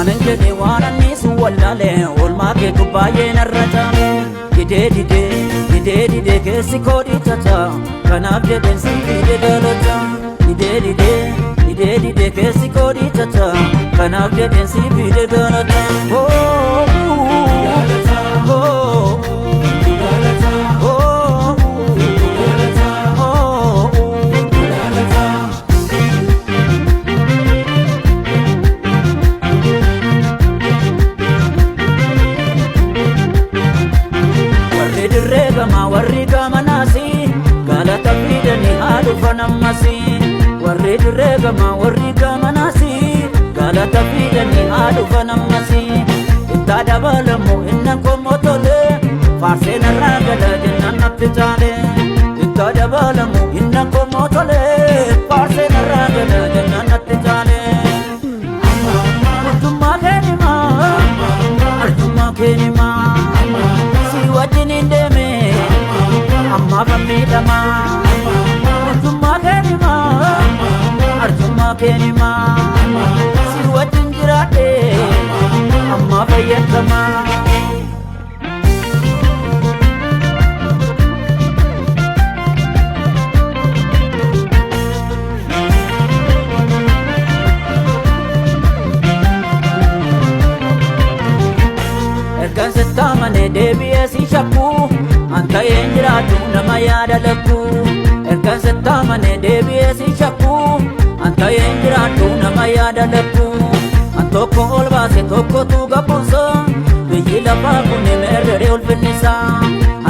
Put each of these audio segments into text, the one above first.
Wananjani wanani suwallale olma ke kubaye narrata dide dide dide dide ke sikodi tata kanaf jeden sifide dalata dide dide dide dide ke sikodi tata kanaf jeden sifide dalata oh dalata oh dalata oh dalata oh dalata Dirregama warrigama nasi galata fidani halu fanamasi warri dirregama warrigama nasi galata fidani halu fanamasi itta dabalamu inna komotole farsena ragala janna pitale itta dabalamu inna komotole farsena ragala janna pitale arjuma kenima wajin indeme amma famidama arjuma kenima si wajin jirate amma fayyadama ergan settamane debiye si shakku anta yenjiratu nama yaada lakku ergan settamane debiye si shakku anta yenjiratu nama yaada lakku antoko olbaase tokko tu gabbunsa biyyi lafa kunne merrere ulfinnisa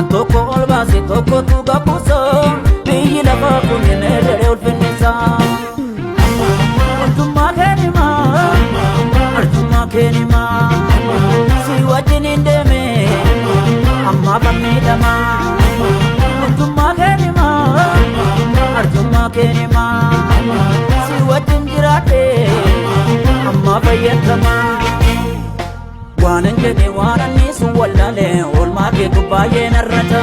antoko olbaase tokko tu gabbunsa biyyi lafa kunne merrere ulfinnisa arjuma kenima si wajin indeme amma famidama arjuma kenima si wajin jirate amma fayyadama wananjani wanani suwallale olma ke kubaye narrata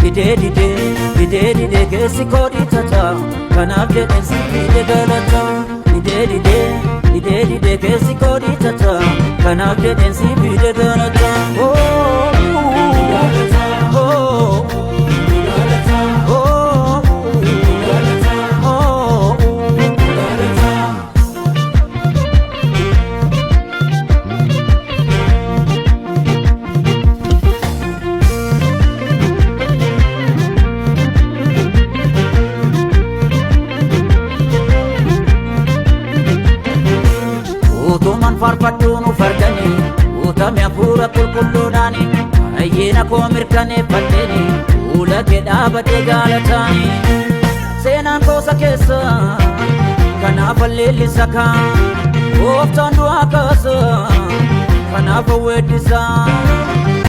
dide dide dide dide ke sikodi tata kanaf jeden sifide galata dide dide dide dide ke sikodi tata kanaf jeden sifide galata oh galata oh galata oh galata oh galata utuman farfadunu fardani utame afura kulkulludani ayyina ko mirkane faddeni ulake dhaabate gaalatani seenaan koosa keessa kanaaf alleellisa kaan gooftaan du'aa kaasa kanaaf weeddisa